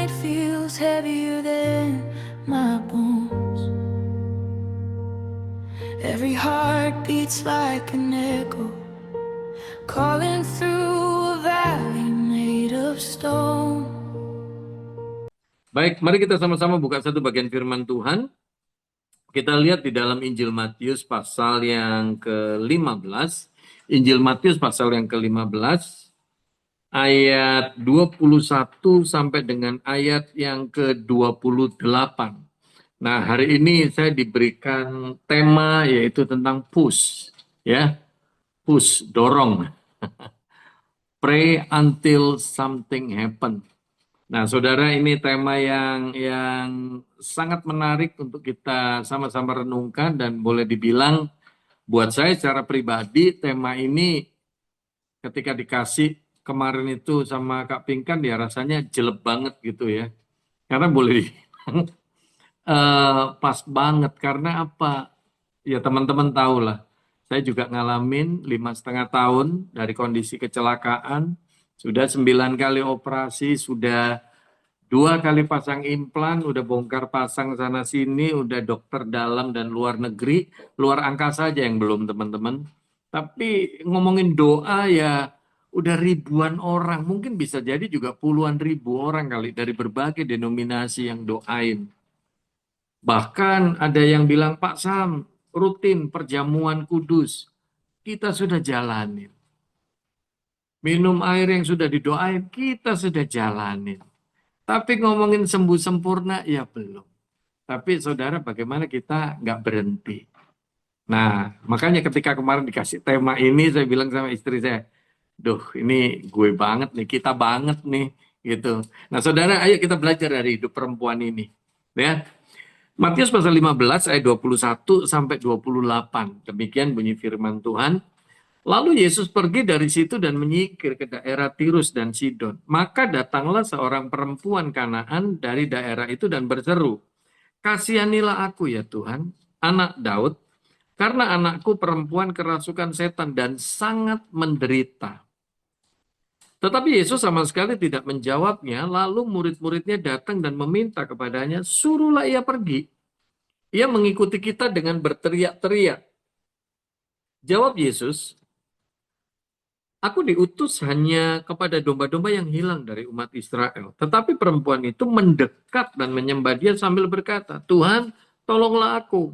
night feels heavier than my bones. Every heart beats like an echo, calling through a valley made of stone. Baik, mari kita sama-sama buka satu bagian firman Tuhan. Kita lihat di dalam Injil Matius pasal yang ke-15. Injil Matius pasal yang ke-15 ayat 21 sampai dengan ayat yang ke-28. Nah, hari ini saya diberikan tema yaitu tentang push, ya. Push, dorong. Pray until something happen. Nah, saudara, ini tema yang sangat menarik untuk kita sama-sama renungkan, dan boleh dibilang buat saya secara pribadi tema ini ketika dikasih kemarin itu sama Kak Pinkan ya rasanya jelek banget gitu ya. Karena boleh dibilang pas banget karena apa? Ya teman-teman tahu lah. Saya juga ngalamin 5,5 tahun dari kondisi kecelakaan, sudah 9 kali operasi, sudah 2 kali pasang implan, udah bongkar pasang sana sini, udah dokter dalam dan luar negeri, luar angkasa aja yang belum teman-teman. Tapi ngomongin doa ya udah ribuan orang, mungkin bisa jadi juga puluhan ribu orang kali dari berbagai denominasi yang doain. Bahkan ada yang bilang, Pak Sam, rutin perjamuan kudus, kita sudah jalanin. Minum air yang sudah didoain, kita sudah jalanin. Tapi ngomongin sembuh sempurna, ya belum. Tapi saudara, bagaimana kita nggak berhenti? Nah, makanya ketika kemarin dikasih tema ini, saya bilang sama istri saya, duh ini gue banget nih, kita banget nih, gitu. Nah saudara, ayo kita belajar dari hidup perempuan ini. Ya, Matius pasal 15 ayat 21 sampai 28. Demikian bunyi firman Tuhan. Lalu Yesus pergi dari situ dan menyingkir ke daerah Tirus dan Sidon. Maka datanglah seorang perempuan Kanaan dari daerah itu dan berseru, "Kasihanilah aku ya Tuhan, anak Daud, karena anakku perempuan kerasukan setan dan sangat menderita." Tetapi Yesus sama sekali tidak menjawabnya, lalu murid-muridnya datang dan meminta kepadanya, "Suruhlah ia pergi." Ia mengikuti kita dengan berteriak-teriak. Jawab Yesus, "Aku diutus hanya kepada domba-domba yang hilang dari umat Israel." Tetapi perempuan itu mendekat dan menyembah dia sambil berkata, "Tuhan, tolonglah aku."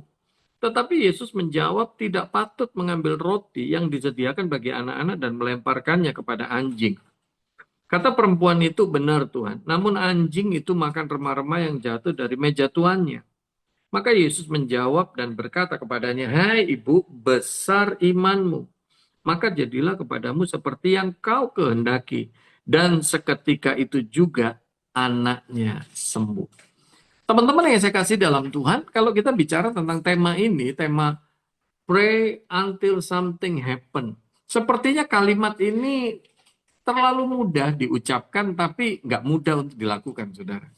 Tetapi Yesus menjawab, "Tidak patut mengambil roti yang disediakan bagi anak-anak dan melemparkannya kepada anjing." Kata perempuan itu, "Benar Tuhan, namun anjing itu makan remah-remah yang jatuh dari meja tuannya." Maka Yesus menjawab dan berkata kepadanya, "Hai ibu, besar imanmu. Maka jadilah kepadamu seperti yang kau kehendaki." Dan seketika itu juga anaknya sembuh. Teman-teman yang saya kasih dalam Tuhan, kalau kita bicara tentang tema ini, tema pray until something happen. Sepertinya kalimat ini terlalu mudah diucapkan, tapi nggak mudah untuk dilakukan, saudara.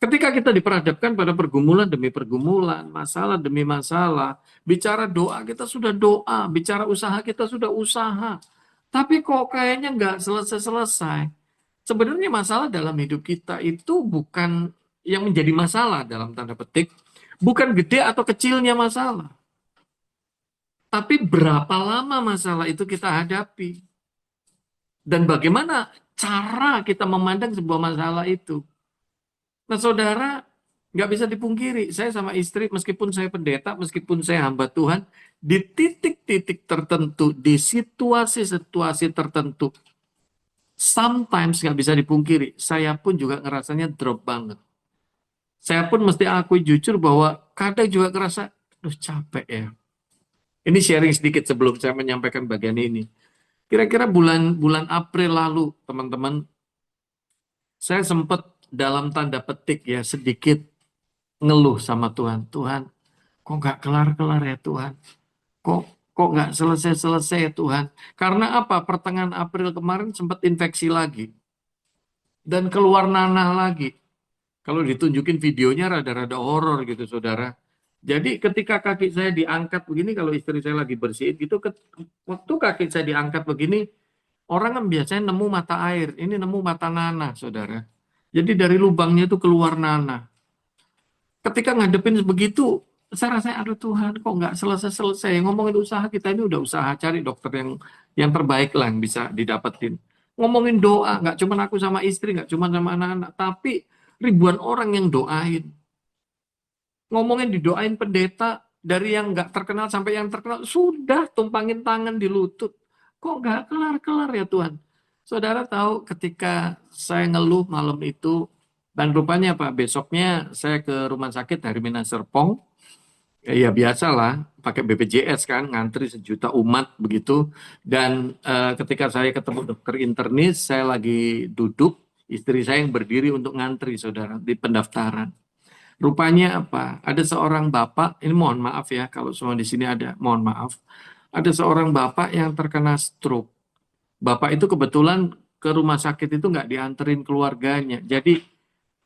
Ketika kita diperhadapkan pada pergumulan demi pergumulan, masalah demi masalah, bicara doa kita sudah doa, bicara usaha kita sudah usaha. Tapi kok kayaknya nggak selesai-selesai. Sebenarnya masalah dalam hidup kita itu bukan yang menjadi masalah dalam tanda petik, bukan gede atau kecilnya masalah. Tapi berapa lama masalah itu kita hadapi. Dan bagaimana cara kita memandang sebuah masalah itu. Nah, saudara, nggak bisa dipungkiri, saya sama istri, meskipun saya pendeta, meskipun saya hamba Tuhan, di titik-titik tertentu, di situasi-situasi tertentu, sometimes nggak bisa dipungkiri, saya pun juga ngerasanya drop banget. Saya pun mesti akui jujur bahwa kadang juga ngerasa, aduh capek ya. Ini sharing sedikit sebelum saya menyampaikan bagian ini. Kira-kira bulan April lalu, teman-teman, saya sempat dalam tanda petik ya sedikit ngeluh sama Tuhan. Tuhan, kok nggak kelar-kelar ya Tuhan? Kok kok nggak selesai-selesai ya Tuhan? Karena apa? Pertengahan April kemarin sempat infeksi lagi. Dan keluar nanah lagi. Kalau ditunjukin videonya rada-rada horor gitu saudara. Jadi ketika kaki saya diangkat begini, kalau istri saya lagi bersihin gitu, waktu kaki saya diangkat begini, orang kan biasanya nemu mata air. Ini nemu mata nanah saudara. Jadi dari lubangnya itu keluar nanah. Ketika ngadepin begitu, saya rasa, aduh Tuhan, kok nggak selesai-selesai. Ngomongin usaha, kita ini udah usaha cari dokter yang terbaik lah yang bisa didapetin. Ngomongin doa, nggak cuma aku sama istri, nggak cuma sama anak-anak, tapi ribuan orang yang doain. Ngomongin didoain pendeta, dari yang nggak terkenal sampai yang terkenal, sudah tumpangin tangan di lutut. Kok nggak kelar-kelar ya Tuhan? Saudara tahu ketika saya ngeluh malam itu, dan rupanya Pak, besoknya saya ke rumah sakit dari Mina Serpong, ya biasalah, pakai BPJS kan, ngantri sejuta umat begitu. Dan ketika saya ketemu dokter internis, saya lagi duduk, istri saya yang berdiri untuk ngantri, saudara, di pendaftaran. Rupanya apa? Ada seorang bapak, ini mohon maaf ya kalau semua di sini ada, mohon maaf. Ada seorang bapak yang terkena stroke. Bapak itu kebetulan ke rumah sakit itu nggak dianterin keluarganya. Jadi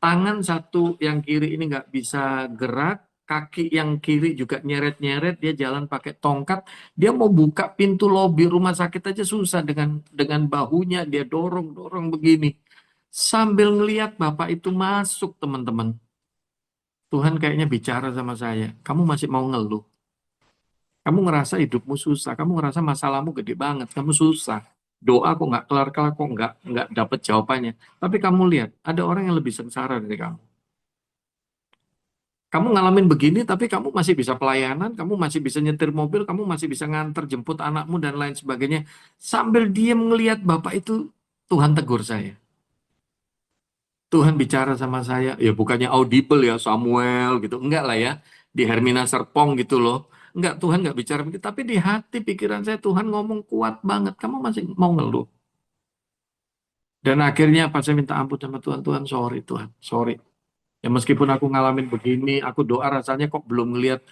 tangan satu yang kiri ini nggak bisa gerak, kaki yang kiri juga nyeret-nyeret, dia jalan pakai tongkat. Dia mau buka pintu lobi rumah sakit aja susah dengan bahunya, dia dorong-dorong begini. Sambil ngelihat bapak itu masuk, teman-teman. Tuhan kayaknya bicara sama saya, kamu masih mau ngeluh. Kamu ngerasa hidupmu susah, kamu ngerasa masalahmu gede banget, kamu susah. Doa kok nggak kelar-kelar, kok nggak dapet jawabannya. Tapi kamu lihat, ada orang yang lebih sengsara dari kamu. Kamu ngalamin begini, tapi kamu masih bisa pelayanan, kamu masih bisa nyetir mobil, kamu masih bisa nganter jemput anakmu dan lain sebagainya. Sambil diem ngelihat Bapak itu, Tuhan tegur saya. Tuhan bicara sama saya, ya bukannya audible ya Samuel gitu, enggak lah ya, di Hermina Serpong gitu loh. Enggak, Tuhan enggak bicara begitu, tapi di hati pikiran saya Tuhan ngomong kuat banget, kamu masih mau ngeluh. Dan akhirnya pas saya minta ampun sama Tuhan, Tuhan sorry Tuhan, sorry. Ya meskipun aku ngalamin begini, aku doa rasanya kok belum ngelihat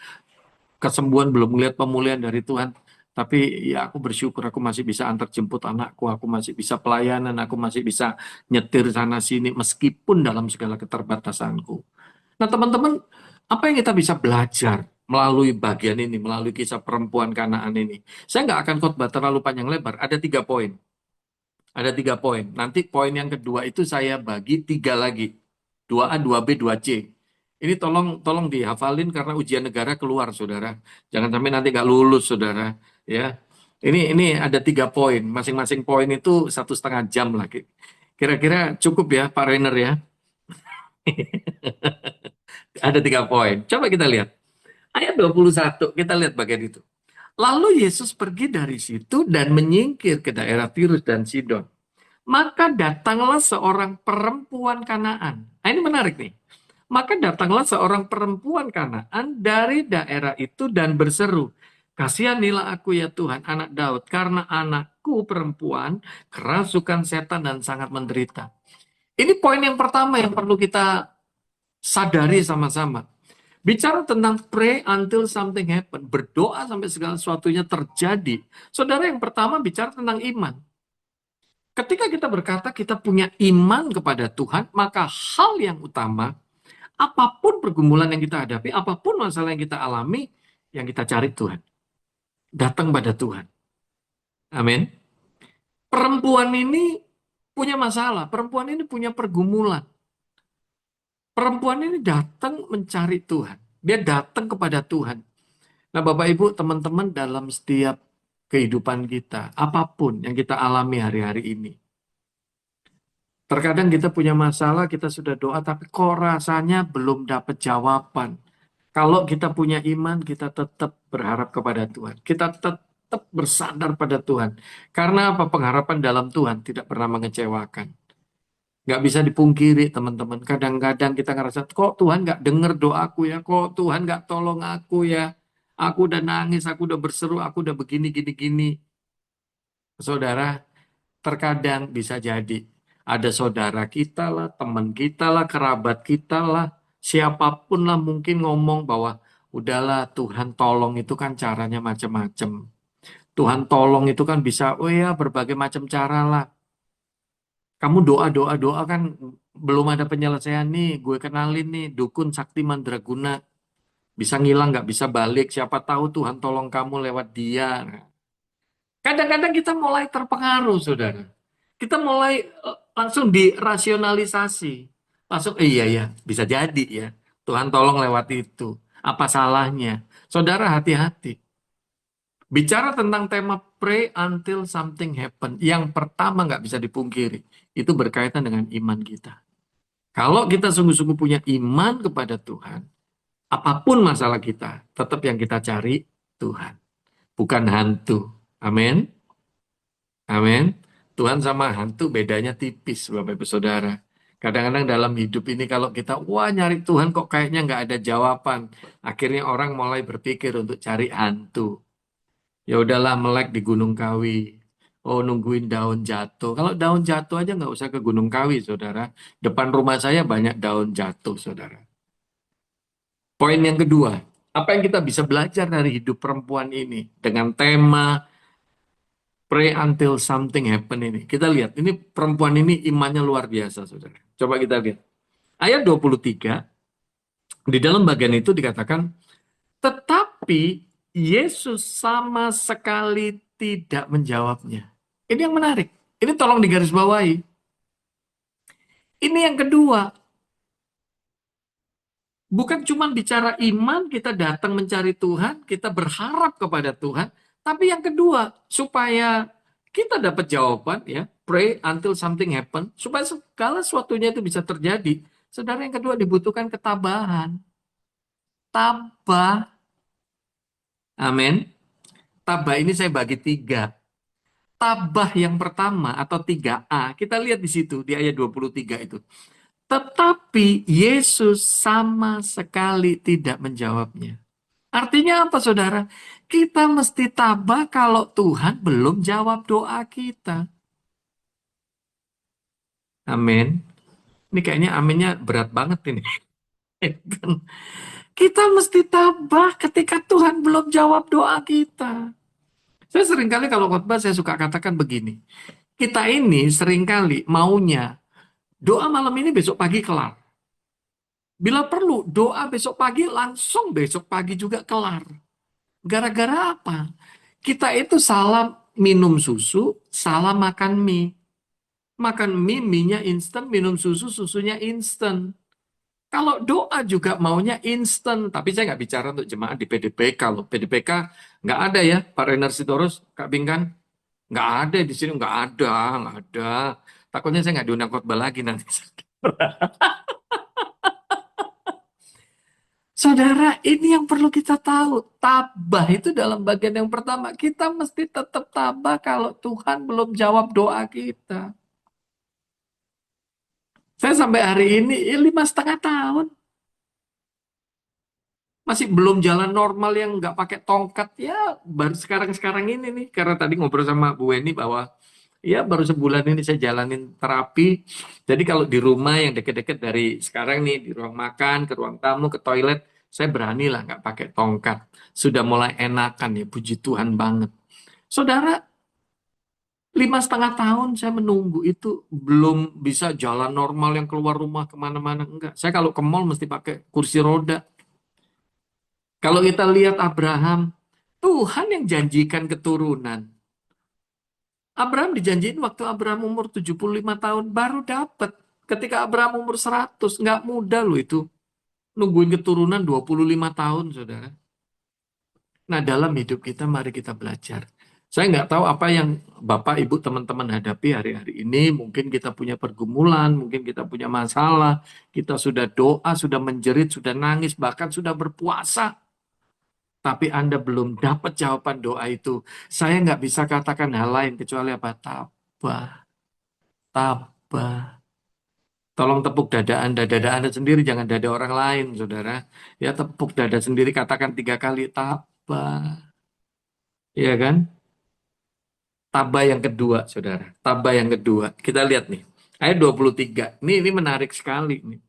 kesembuhan, belum ngelihat pemulihan dari Tuhan. Tapi ya aku bersyukur aku masih bisa antar jemput anakku, aku masih bisa pelayanan, aku masih bisa nyetir sana sini meskipun dalam segala keterbatasanku. Nah, teman-teman, apa yang kita bisa belajar melalui bagian ini, melalui kisah perempuan Kanaan ini? Saya nggak akan khotbah terlalu panjang lebar. Ada 3 poin. Ada 3 poin. Nanti poin yang kedua itu saya bagi 3 lagi. 2A, 2B, 2C. Ini tolong tolong dihafalin karena ujian negara keluar, saudara. Jangan sampai nanti nggak lulus, saudara. Ya, ini ada 3 poin. Masing-masing poin itu 1,5 jam lagi. Kira-kira cukup ya, Pak Rainer ya? Ada 3 poin. Coba kita lihat. Ayat 21, kita lihat bagian itu. Lalu Yesus pergi dari situ dan menyingkir ke daerah Tirus dan Sidon. Maka datanglah seorang perempuan Kanaan. Nah, ini menarik nih. Maka datanglah seorang perempuan Kanaan dari daerah itu dan berseru, "Kasihanilah aku ya Tuhan, anak Daud, karena anakku perempuan kerasukan setan dan sangat menderita." Ini poin yang pertama yang perlu kita sadari sama-sama. Bicara tentang pray until something happen, berdoa sampai segala sesuatunya terjadi. Saudara, yang pertama bicara tentang iman. Ketika kita berkata kita punya iman kepada Tuhan, maka hal yang utama, apapun pergumulan yang kita hadapi, apapun masalah yang kita alami, yang kita cari Tuhan. Datang pada Tuhan. Amin. Perempuan ini punya masalah, perempuan ini punya pergumulan. Perempuan ini datang mencari Tuhan. Dia datang kepada Tuhan. Nah, Bapak Ibu, teman-teman, dalam setiap kehidupan kita, apapun yang kita alami hari-hari ini, terkadang kita punya masalah, kita sudah doa, tapi kok rasanya belum dapat jawaban. Kalau kita punya iman, kita tetap berharap kepada Tuhan. Kita tetap bersandar pada Tuhan. Karena apa? Pengharapan dalam Tuhan tidak pernah mengecewakan. Nggak bisa dipungkiri, teman-teman. Kadang-kadang kita ngerasa, kok Tuhan nggak dengar doaku ya? Kok Tuhan nggak tolong aku ya? Aku udah nangis, aku udah berseru, aku udah begini, gini, gini. Saudara, terkadang bisa jadi ada saudara kita lah, teman kita lah, kerabat kita lah, siapapun lah mungkin ngomong bahwa udahlah Tuhan tolong itu kan caranya macam-macam. Tuhan tolong itu kan bisa, oh ya berbagai macam cara lah. Kamu doa-doa-doa kan belum ada penyelesaian nih, gue kenalin nih, dukun sakti mandraguna. Bisa ngilang, nggak bisa balik, siapa tahu Tuhan tolong kamu lewat dia. Kadang-kadang kita mulai terpengaruh, saudara. Kita mulai langsung dirasionalisasi. Langsung, iya ya, bisa jadi ya. Tuhan tolong lewati itu. Apa salahnya? Saudara hati-hati. Bicara tentang tema pray until something happen. Yang pertama nggak bisa dipungkiri. Itu berkaitan dengan iman kita. Kalau kita sungguh-sungguh punya iman kepada Tuhan, apapun masalah kita, tetap yang kita cari Tuhan. Bukan hantu. Amin. Amin. Tuhan sama hantu bedanya tipis, Bapak Ibu Saudara. Kadang-kadang dalam hidup ini kalau kita, wah nyari Tuhan kok kayaknya nggak ada jawaban. Akhirnya orang mulai berpikir untuk cari hantu. Ya udahlah melek di Gunung Kawi. Oh nungguin daun jatuh. Kalau daun jatuh aja nggak usah ke Gunung Kawi, Saudara. Depan rumah saya banyak daun jatuh, Saudara. Poin yang kedua, apa yang kita bisa belajar dari hidup perempuan ini dengan tema pray until something happen ini. Kita lihat, ini perempuan ini imannya luar biasa, Saudara. Coba kita lihat. Ayat 23, di dalam bagian itu dikatakan, tetapi Yesus sama sekali tidak menjawabnya. Ini yang menarik. Ini tolong digarisbawahi. Ini yang kedua. Bukan cuma bicara iman, kita datang mencari Tuhan, kita berharap kepada Tuhan. Tapi yang kedua, supaya kita dapat jawaban, ya, pray until something happen, supaya segala sesuatunya itu bisa terjadi. Saudara, yang kedua dibutuhkan ketabahan. Tabah. Amin. Tabah ini saya bagi tiga. Tabah yang pertama atau 3A, kita lihat di situ, di ayat 23 itu. Tetapi Yesus sama sekali tidak menjawabnya. Artinya apa, saudara? Kita mesti tabah kalau Tuhan belum jawab doa kita. Amin. Ini kayaknya aminnya berat banget ini. Kita mesti tabah ketika Tuhan belum jawab doa kita. Saya seringkali kalau khotbah saya suka katakan begini. Kita ini seringkali maunya doa malam ini besok pagi kelar. Bila perlu doa besok pagi langsung besok pagi juga kelar. Gara-gara apa? Kita itu salah minum susu, salah makan mie. Makan mie, mie-nya instan, minum susu, susunya instan. Kalau doa juga maunya instan. Tapi saya nggak bicara untuk jemaat di PDPK. Kalau PDPK nggak ada ya, Pak Renar Sitorus, Kak Bingkan. Nggak ada di sini, nggak ada, nggak ada. Takutnya saya nggak diundang khotbah lagi nanti. Saudara, ini yang perlu kita tahu. Tabah itu dalam bagian yang pertama. Kita mesti tetap tabah kalau Tuhan belum jawab doa kita. Saya sampai hari ini 5,5 tahun. Masih belum jalan normal yang nggak pakai tongkat. Ya, baru sekarang-sekarang ini nih. Karena tadi ngobrol sama Bu Weni bahwa ya baru sebulan ini saya jalanin terapi. Jadi kalau di rumah yang deket-deket dari sekarang nih, di ruang makan, ke ruang tamu, ke toilet, saya berani lah nggak pakai tongkat. Sudah mulai enakan ya, puji Tuhan banget. Saudara, 5,5 tahun saya menunggu itu belum bisa jalan normal yang keluar rumah kemana-mana. Enggak, saya kalau ke mall mesti pakai kursi roda. Kalau kita lihat Abraham, Tuhan yang janjikan keturunan. Abraham dijanjiin waktu Abraham umur 75 tahun baru dapat. Ketika Abraham umur 100, nggak mudah loh itu. Nungguin keturunan 25 tahun, saudara. Nah, dalam hidup kita mari kita belajar. Saya nggak tahu apa yang Bapak, Ibu, teman-teman hadapi hari-hari ini. Mungkin kita punya pergumulan, mungkin kita punya masalah. Kita sudah doa, sudah menjerit, sudah nangis, bahkan sudah berpuasa. Tapi Anda belum dapat jawaban doa itu. Saya nggak bisa katakan hal lain kecuali apa? Tabah, tabah. Tolong tepuk dada Anda sendiri, jangan dada orang lain, saudara. Ya, tepuk dada sendiri, katakan 3 kali, tabah. Iya kan? Tabah yang kedua, saudara. Tabah yang kedua. Kita lihat nih. Ayat 23. Ini menarik sekali. Nih.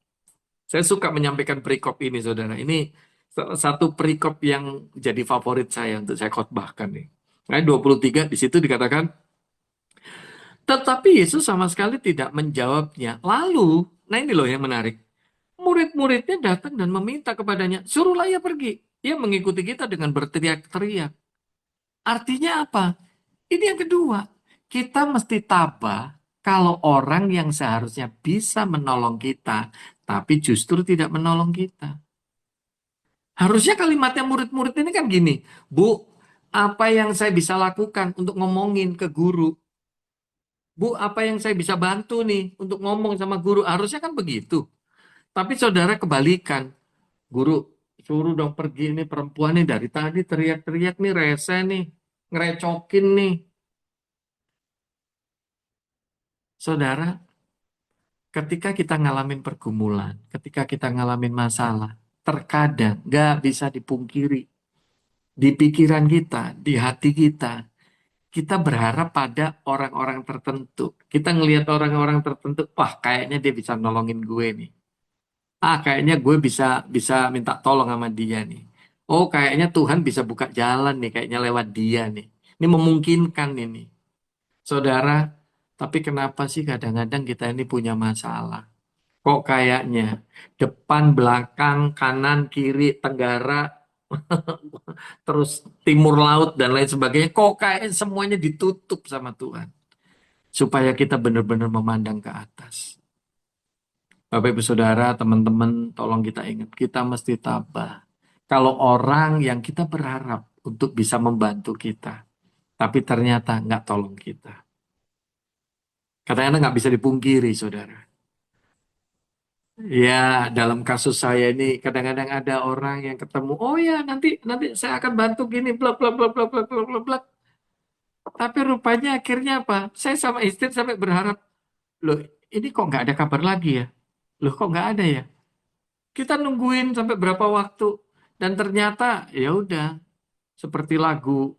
Saya suka menyampaikan perikop ini, saudara. Ini salah satu perikop yang jadi favorit saya untuk saya khotbahkan nih. Ayat 23 di situ dikatakan, tetapi Yesus sama sekali tidak menjawabnya. Lalu, nah ini loh yang menarik. Murid-muridnya datang dan meminta kepadanya, suruhlah ia pergi. Ia mengikuti kita dengan berteriak-teriak. Artinya apa? Ini yang kedua. Kita mesti tabah kalau orang yang seharusnya bisa menolong kita tapi justru tidak menolong kita. Harusnya kalimatnya murid-murid ini kan gini, Bu, apa yang saya bisa lakukan untuk ngomongin ke guru? Bu, apa yang saya bisa bantu nih untuk ngomong sama guru? Harusnya kan begitu. Tapi saudara kebalikan. Guru, suruh dong pergi ini perempuan nih dari tadi teriak-teriak nih, rese nih, ngerecokin nih. Saudara, ketika kita ngalamin pergumulan, ketika kita ngalamin masalah, terkadang nggak bisa dipungkiri. Di pikiran kita, di hati kita berharap pada orang-orang tertentu. Kita ngelihat orang-orang tertentu, wah kayaknya dia bisa nolongin gue nih. Ah, kayaknya gue bisa bisa minta tolong sama dia nih. Oh, kayaknya Tuhan bisa buka jalan nih, kayaknya lewat dia nih. Ini memungkinkan ini. Saudara, tapi kenapa sih kadang-kadang kita ini punya masalah? Kok kayaknya depan, belakang, kanan, kiri, tenggara, terus timur laut dan lain sebagainya, kok kayaknya semuanya ditutup sama Tuhan. Supaya kita benar-benar memandang ke atas. Bapak Ibu Saudara, teman-teman, tolong kita ingat, kita mesti tabah. Kalau orang yang kita berharap untuk bisa membantu kita, tapi ternyata nggak tolong kita. Kadang-kadang nggak bisa dipungkiri, Saudara. Ya, dalam kasus saya ini, kadang-kadang ada orang yang ketemu, oh ya, nanti nanti saya akan bantu gini, blak, blak, blak, blak, blak, blak, blak, blak. Tapi rupanya akhirnya apa? Saya sama istri sampai berharap, loh, ini kok nggak ada kabar lagi ya? Loh, kok nggak ada ya? Kita nungguin sampai berapa waktu dan ternyata ya udah seperti lagu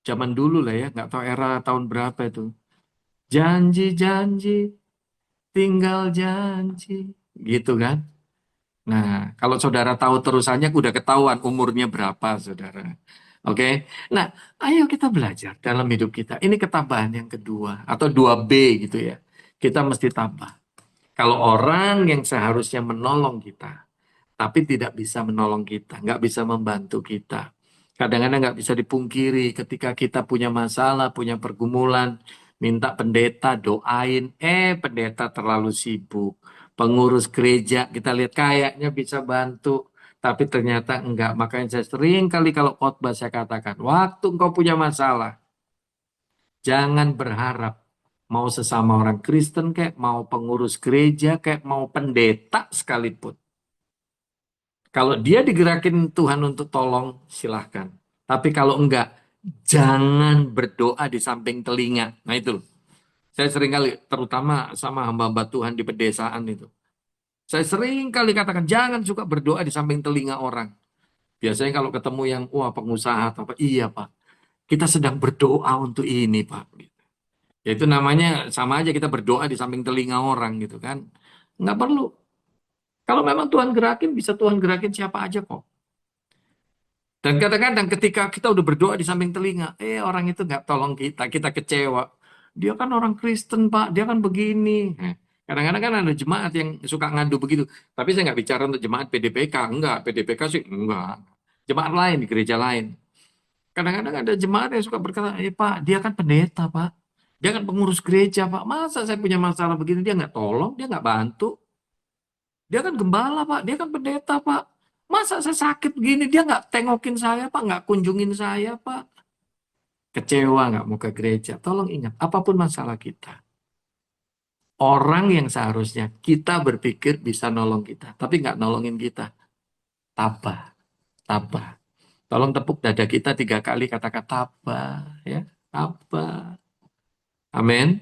zaman dulu lah ya, nggak tahu era tahun berapa itu. Janji-janji, tinggal janji, gitu kan? Nah, kalau saudara tahu terusannya udah ketahuan umurnya berapa, saudara. Oke. Nah, ayo kita belajar dalam hidup kita. Ini ketabahan yang kedua atau 2B gitu ya. Kita mesti tabah. Kalau orang yang seharusnya menolong kita, tapi tidak bisa menolong kita, nggak bisa membantu kita. Kadang-kadang nggak bisa dipungkiri ketika kita punya masalah, punya pergumulan, minta pendeta doain, pendeta terlalu sibuk. Pengurus gereja kita lihat kayaknya bisa bantu, tapi ternyata enggak. Makanya saya sering kali kalau khotbah saya katakan, waktu engkau punya masalah, jangan berharap mau sesama orang Kristen kayak mau pengurus gereja kayak mau pendeta sekalipun. Kalau dia digerakin Tuhan untuk tolong, silahkan. Tapi kalau enggak, jangan berdoa di samping telinga. Nah itu, saya sering kali, terutama sama hamba-hamba Tuhan di pedesaan itu. Saya sering kali katakan, jangan suka berdoa di samping telinga orang. Biasanya kalau ketemu yang, wah pengusaha, atau apa, iya Pak, kita sedang berdoa untuk ini Pak. Ya itu namanya sama aja kita berdoa di samping telinga orang gitu kan. Nggak perlu. Kalau memang Tuhan gerakin, bisa Tuhan gerakin siapa aja kok. Dan kadang-kadang ketika kita udah berdoa di samping telinga, orang itu nggak tolong kita, kita kecewa. Dia kan orang Kristen Pak, dia kan begini. Kadang-kadang kan ada jemaat yang suka ngadu begitu. Tapi saya nggak bicara untuk jemaat PDPK, enggak. PDPK sih enggak. Jemaat lain di gereja lain. Kadang-kadang ada jemaat yang suka berkata, Pak, dia kan pendeta Pak. Dia kan pengurus gereja Pak. Masa saya punya masalah begini, dia nggak tolong, dia nggak bantu. Dia kan gembala Pak, dia kan pendeta Pak. Masa saya sakit begini, dia nggak tengokin saya Pak, nggak kunjungin saya Pak. Kecewa nggak mau ke gereja. Tolong ingat, apapun masalah kita. Orang yang seharusnya kita berpikir bisa nolong kita, tapi nggak nolongin kita. Tabah, tabah. Tolong tepuk dada kita 3 kali, kata-kata tabah. Ya, tabah. Amin.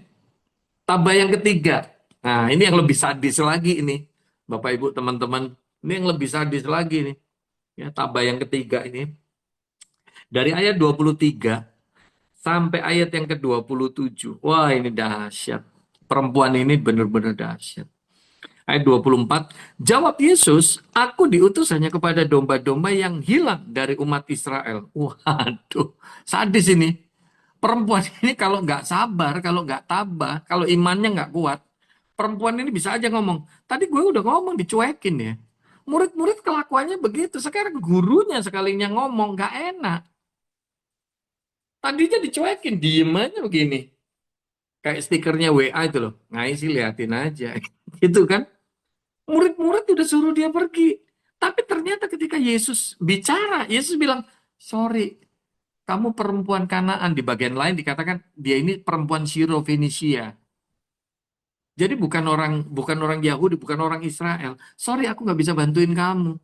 Tabah yang ketiga. Nah, ini yang lebih sadis lagi ini. Bapak Ibu teman-teman, ini yang lebih sadis lagi nih. Ya, tabah yang ketiga ini. Dari ayat 23 sampai ayat yang ke-27. Wah, ini dahsyat. Perempuan ini benar-benar dahsyat. Ayat 24, jawab Yesus, aku diutus hanya kepada domba-domba yang hilang dari umat Israel. Waduh, sadis ini. Perempuan ini kalau nggak sabar, kalau nggak tabah, kalau imannya nggak kuat, perempuan ini bisa aja ngomong, tadi gue udah ngomong dicuekin ya. Murid-murid kelakuannya begitu, sekarang gurunya sekalinya ngomong, nggak enak. Tadinya dicuekin, diem aja begini. Kayak stikernya WA itu loh, ngai sih liatin aja. Gitu kan. Murid-murid udah suruh dia pergi. Tapi ternyata ketika Yesus bicara, Yesus bilang, sorry, kamu perempuan Kanaan. Di bagian lain dikatakan dia ini perempuan Syro Fenisia. Jadi bukan orang Yahudi, bukan orang Israel. Sorry, aku nggak bisa bantuin kamu.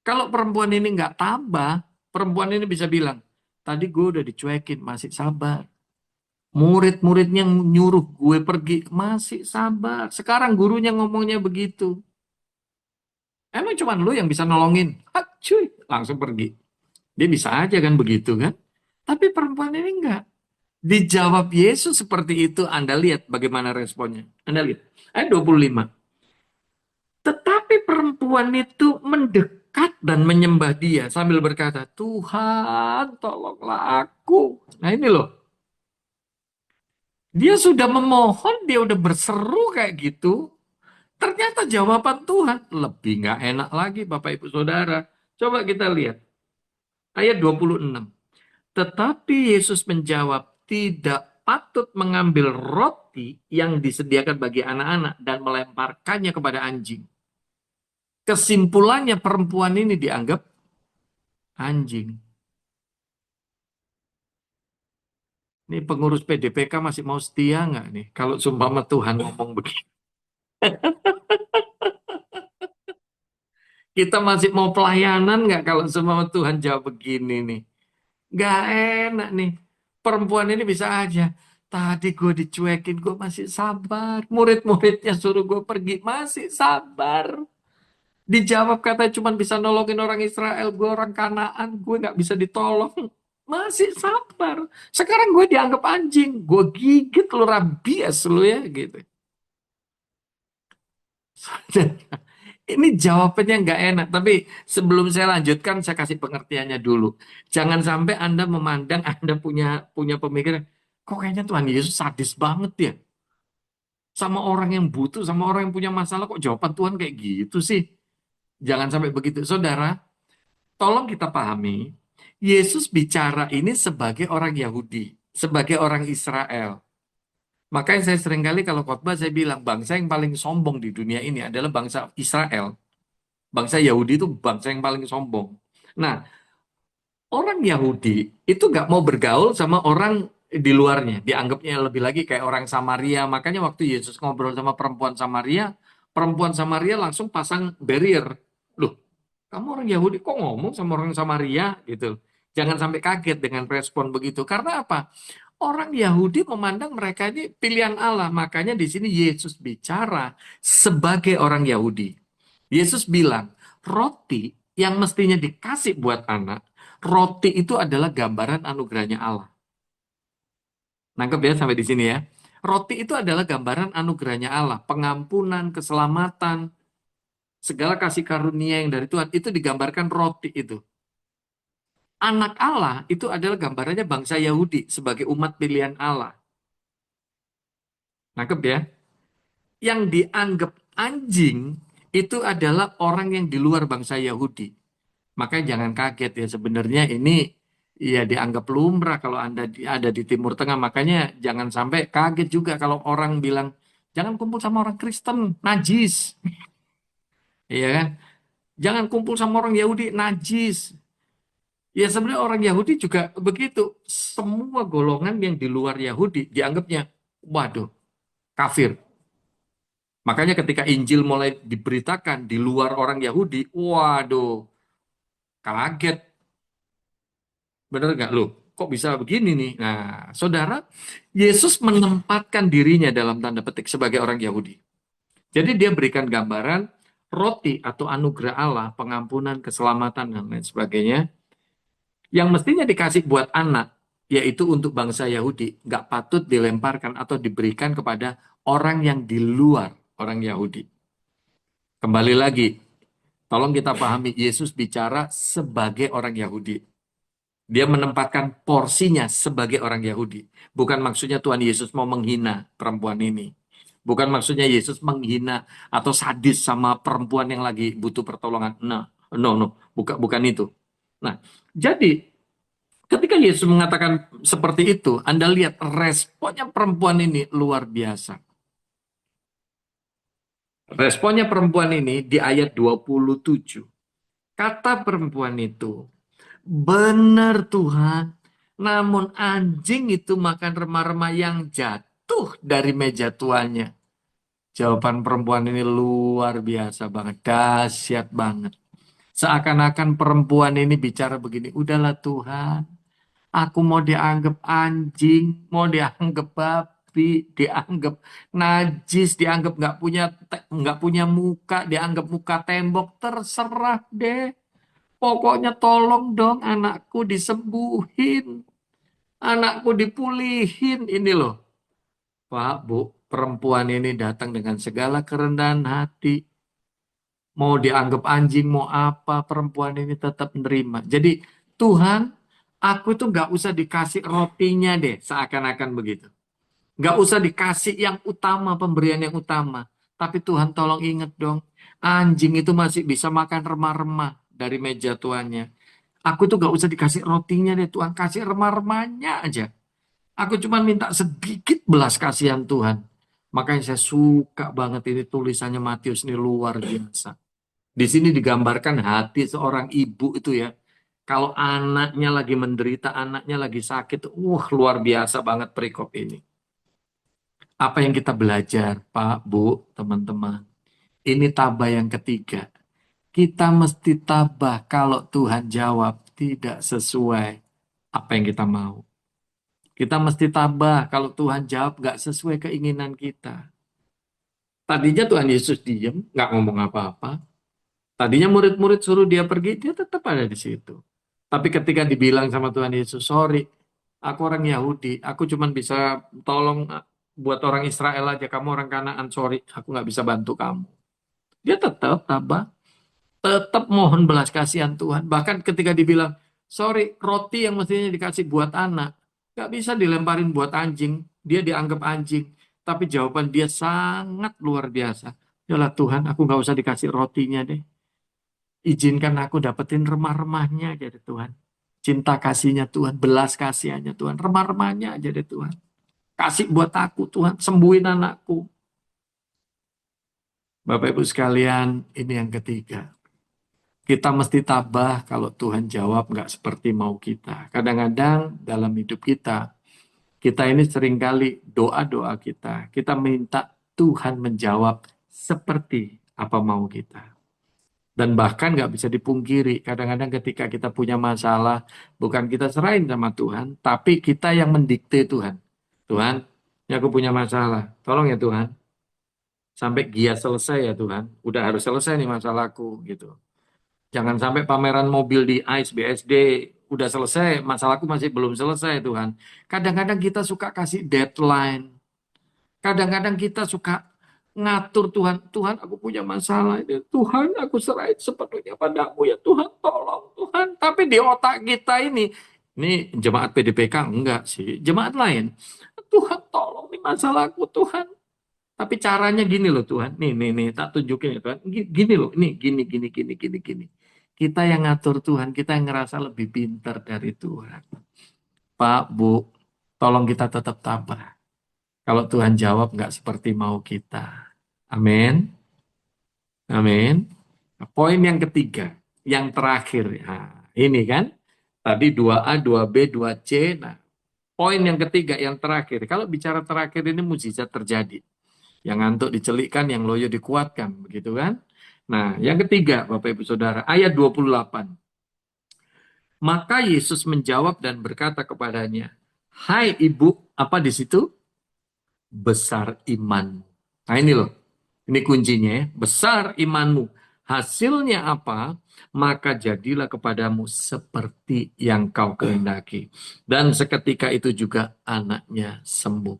Kalau perempuan ini nggak tabah, perempuan ini bisa bilang, tadi gue udah dicuekin, masih sabar. Murid-muridnya nyuruh gue pergi, masih sabar. Sekarang gurunya ngomongnya begitu. Emang cuma lu yang bisa nolongin? Cuy, langsung pergi. Dia bisa aja kan begitu kan? Tapi perempuan ini enggak. Dijawab Yesus seperti itu, Anda lihat bagaimana responnya. Anda lihat. Ayat 25. Tetapi perempuan itu mendekat dan menyembah dia sambil berkata, Tuhan tolonglah aku. Nah ini loh. Dia sudah memohon, dia udah berseru kayak gitu. Ternyata jawaban Tuhan lebih nggak enak lagi Bapak Ibu Saudara. Coba kita lihat. Ayat 26. Tetapi Yesus menjawab, tidak patut mengambil roti yang disediakan bagi anak-anak dan melemparkannya kepada anjing. Kesimpulannya perempuan ini dianggap anjing. Ini pengurus PDPK masih mau setia nggak nih? Kalau seumpama Tuhan ngomong begini. Kita masih mau pelayanan nggak kalau seumpama Tuhan jawab begini nih? Nggak enak nih. Perempuan ini bisa aja. Tadi gue dicuekin, gue masih sabar. Murid-muridnya suruh gue pergi, masih sabar. Dijawab katanya cuma bisa nolongin orang Israel, gue orang Kanaan, gue nggak bisa ditolong. Masih sabar. Sekarang gue dianggap anjing, gue gigit lu, rabies lu ya gitu. Ini jawabannya nggak enak, tapi sebelum saya lanjutkan, saya kasih pengertiannya dulu. Jangan sampai Anda memandang Anda punya punya pemikiran, kok kayaknya Tuhan Yesus sadis banget ya, sama orang yang butuh, sama orang yang punya masalah, kok jawaban Tuhan kayak gitu sih. Jangan sampai begitu, saudara. Tolong kita pahami, Yesus bicara ini sebagai orang Yahudi, sebagai orang Israel. Makanya saya seringkali kalau khotbah saya bilang bangsa yang paling sombong di dunia ini adalah bangsa Israel. Bangsa Yahudi itu bangsa yang paling sombong. Nah, orang Yahudi itu nggak mau bergaul sama orang di luarnya. Dianggapnya lebih lagi kayak orang Samaria. Makanya waktu Yesus ngobrol sama perempuan Samaria langsung pasang barrier. Loh, kamu orang Yahudi kok ngomong sama orang Samaria gitu. Jangan sampai kaget dengan respon begitu. Karena apa? Orang Yahudi memandang mereka ini pilihan Allah. Makanya di sini Yesus bicara sebagai orang Yahudi. Yesus bilang, roti yang mestinya dikasih buat anak, roti itu adalah gambaran anugerahnya Allah. Nangkep ya sampai di sini ya. Roti itu adalah gambaran anugerahnya Allah, pengampunan, keselamatan, segala kasih karunia yang dari Tuhan itu digambarkan roti itu. Anak Allah itu adalah gambarannya bangsa Yahudi sebagai umat pilihan Allah. Nangkep ya? Yang dianggap anjing itu adalah orang yang di luar bangsa Yahudi. Makanya jangan kaget ya, sebenarnya ini ya dianggap lumrah kalau Anda ada di Timur Tengah. Makanya jangan sampai kaget juga kalau orang bilang jangan kumpul sama orang Kristen, najis. Iya kan? Jangan kumpul sama orang Yahudi, najis. Ya sebenarnya orang Yahudi juga begitu. Semua golongan yang di luar Yahudi dianggapnya, waduh, kafir. Makanya ketika Injil mulai diberitakan di luar orang Yahudi, waduh, kaget. Bener nggak lu? Kok bisa begini nih? Nah, saudara, Yesus menempatkan dirinya dalam tanda petik sebagai orang Yahudi. Jadi dia berikan gambaran roti atau anugerah Allah, pengampunan, keselamatan, dan lain sebagainya, yang mestinya dikasih buat anak, yaitu untuk bangsa Yahudi, nggak patut dilemparkan atau diberikan kepada orang yang di luar orang Yahudi. Kembali lagi, tolong kita pahami, Yesus bicara sebagai orang Yahudi. Dia menempatkan porsinya sebagai orang Yahudi. Bukan maksudnya Tuhan Yesus mau menghina perempuan ini. Bukan maksudnya Yesus menghina atau sadis sama perempuan yang lagi butuh pertolongan. No, no, no. Bukan itu. Nah, jadi ketika Yesus mengatakan seperti itu, Anda lihat responnya perempuan ini luar biasa. Responnya perempuan ini di ayat 27. Kata perempuan itu, benar Tuhan, namun anjing itu makan remah-remah yang jatuh dari meja tuannya. Jawaban perempuan ini luar biasa banget, dahsyat banget. Seakan-akan perempuan ini bicara begini, udahlah Tuhan, aku mau dianggap anjing, mau dianggap babi, dianggap najis, dianggap nggak punya muka, dianggap muka tembok, terserah deh. Pokoknya tolong dong anakku disembuhin, anakku dipulihin. Ini loh, Pak, Bu, perempuan ini datang dengan segala kerendahan hati. Mau dianggap anjing, mau apa, perempuan ini tetap menerima. Jadi Tuhan, aku itu nggak usah dikasih rotinya deh, seakan-akan begitu. Nggak usah dikasih yang utama, pemberian yang utama. Tapi Tuhan tolong ingat dong, anjing itu masih bisa makan remah-remah dari meja tuannya. Aku tuh nggak usah dikasih rotinya deh, Tuhan kasih remah-remahnya aja. Aku cuma minta sedikit belas kasihan Tuhan. Makanya saya suka banget ini tulisannya Matius ini luar biasa. Di sini digambarkan hati seorang ibu itu ya. Kalau anaknya lagi menderita, anaknya lagi sakit, luar biasa banget perikop ini. Apa yang kita belajar, Pak, Bu, teman-teman? Ini tabah yang ketiga. Kita mesti tabah kalau Tuhan jawab tidak sesuai apa yang kita mau. Kita mesti tabah kalau Tuhan jawab nggak sesuai keinginan kita. Tadinya Tuhan Yesus diem, nggak ngomong apa-apa. Tadinya murid-murid suruh dia pergi, dia tetap ada di situ. Tapi ketika dibilang sama Tuhan Yesus, sorry, aku orang Yahudi, aku cuma bisa tolong buat orang Israel aja, kamu orang Kanaan, sorry, aku nggak bisa bantu kamu. Dia tetap tabah, tetap mohon belas kasihan Tuhan. Bahkan ketika dibilang, sorry, roti yang mestinya dikasih buat anak, nggak bisa dilemparin buat anjing, dia dianggap anjing. Tapi jawaban dia sangat luar biasa. Yalah Tuhan, aku nggak usah dikasih rotinya deh. Izinkan aku dapetin remah-remahnya aja deh Tuhan. Cinta kasihnya Tuhan, belas kasihannya Tuhan, remah-remahnya aja deh Tuhan. Kasih buat aku Tuhan, sembuhin anakku. Bapak Ibu sekalian, ini yang ketiga. Kita mesti tabah kalau Tuhan jawab nggak seperti mau kita. Kadang-kadang dalam hidup kita ini seringkali doa-doa kita minta Tuhan menjawab seperti apa mau kita. Dan bahkan nggak bisa dipungkiri, kadang-kadang ketika kita punya masalah, bukan kita serahin sama Tuhan, tapi kita yang mendikte Tuhan. Tuhan, ini aku punya masalah, tolong ya Tuhan, sampai Gias selesai ya Tuhan, udah harus selesai nih masalahku gitu. Jangan sampai pameran mobil di ICE BSD udah selesai, masalahku masih belum selesai Tuhan. Kadang-kadang kita suka kasih deadline, kadang-kadang kita suka ngatur Tuhan. Tuhan, aku punya masalah ini. Tuhan, aku serahin sepenuhnya padamu ya. Tuhan, tolong Tuhan. Tapi di otak kita ini jemaat PDPK enggak sih. Jemaat lain. Tuhan, tolong nih masalahku Tuhan. Tapi caranya gini loh Tuhan. Nih, tak tunjukin ya Tuhan. Gini loh, ini gini. Kita yang ngatur Tuhan, kita yang ngerasa lebih pintar dari Tuhan. Pak, Bu, tolong kita tetap tabah. Kalau Tuhan jawab nggak seperti mau kita. Amin. Amin. Nah, poin yang ketiga, yang terakhir. Nah, ini kan, tadi 2A, 2B, 2C. Nah, poin yang ketiga, yang terakhir. Kalau bicara terakhir ini mukjizat terjadi. Yang ngantuk dicelikkan, yang loyo dikuatkan. Begitu kan? Nah, yang ketiga, Bapak Ibu Saudara, ayat 28. Maka Yesus menjawab dan berkata kepadanya, hai ibu, apa di situ? Besar iman. Nah ini loh, ini kuncinya ya. Besar imanmu. Hasilnya apa? Maka jadilah kepadamu seperti yang kau kehendaki. Dan seketika itu juga anaknya sembuh.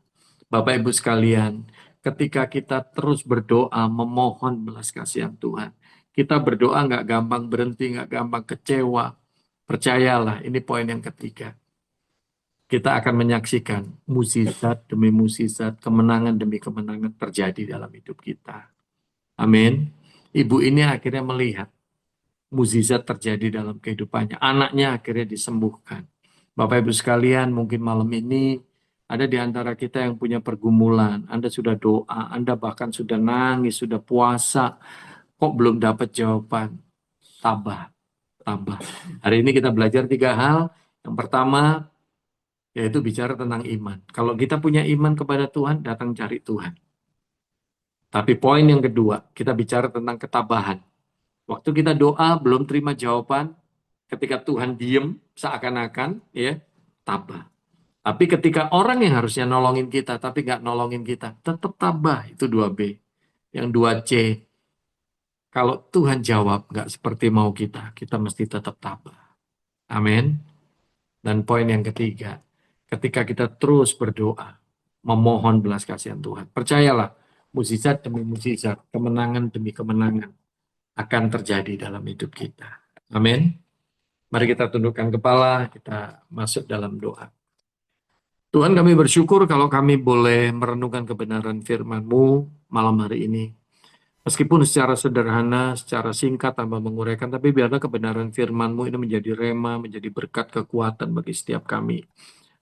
Bapak Ibu sekalian, ketika kita terus berdoa memohon belas kasihan Tuhan, kita berdoa nggak gampang berhenti, nggak gampang kecewa. Percayalah, ini poin yang ketiga. Kita akan menyaksikan mukjizat demi mukjizat, kemenangan demi kemenangan terjadi dalam hidup kita. Amin. Ibu ini akhirnya melihat mukjizat terjadi dalam kehidupannya. Anaknya akhirnya disembuhkan. Bapak Ibu sekalian, mungkin malam ini Ada di antara kita yang punya pergumulan, Anda sudah doa, Anda bahkan sudah nangis, sudah puasa, kok belum dapat jawaban. Tabah, tabah. Hari ini kita belajar 3 hal. Yang pertama, yaitu bicara tentang iman. Kalau kita punya iman kepada Tuhan, datang cari Tuhan. Tapi poin yang kedua, kita bicara tentang ketabahan. Waktu kita doa, belum terima jawaban, ketika Tuhan diem, seakan-akan, ya, tabah. Tapi ketika orang yang harusnya nolongin kita, tapi nggak nolongin kita, tetap tabah. Itu 2B. Yang 2C, kalau Tuhan jawab nggak seperti mau kita mesti tetap tabah. Amin. Dan poin yang ketiga, ketika kita terus berdoa, memohon belas kasihan Tuhan. Percayalah, mukjizat demi mukjizat, kemenangan demi kemenangan akan terjadi dalam hidup kita. Amin. Mari kita tundukkan kepala, kita masuk dalam doa. Tuhan, kami bersyukur kalau kami boleh merenungkan kebenaran firman-Mu malam hari ini. Meskipun secara sederhana, secara singkat tanpa menguraikan, tapi biarlah kebenaran firman-Mu ini menjadi rema, menjadi berkat kekuatan bagi setiap kami.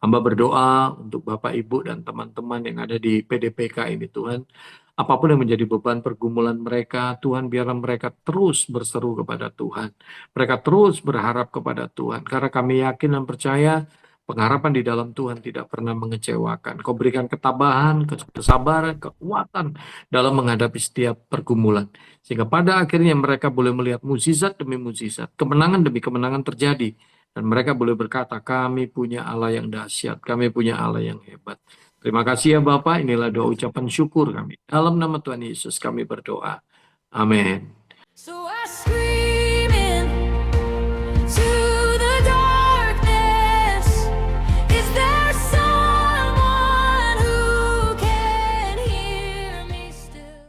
Hamba berdoa untuk Bapak, Ibu, dan teman-teman yang ada di PDPK ini, Tuhan. Apapun yang menjadi beban pergumulan mereka, Tuhan, biarlah mereka terus berseru kepada Tuhan. Mereka terus berharap kepada Tuhan. Karena kami yakin dan percaya, pengharapan di dalam Tuhan tidak pernah mengecewakan. Kau berikan ketabahan, kesabaran, kekuatan dalam menghadapi setiap pergumulan. Sehingga pada akhirnya mereka boleh melihat mukjizat demi mukjizat, kemenangan demi kemenangan terjadi. Dan mereka boleh berkata, kami punya Allah yang dahsyat, kami punya Allah yang hebat. Terima kasih ya Bapak, inilah doa ucapan syukur kami. Dalam nama Tuhan Yesus kami berdoa. Amin. So I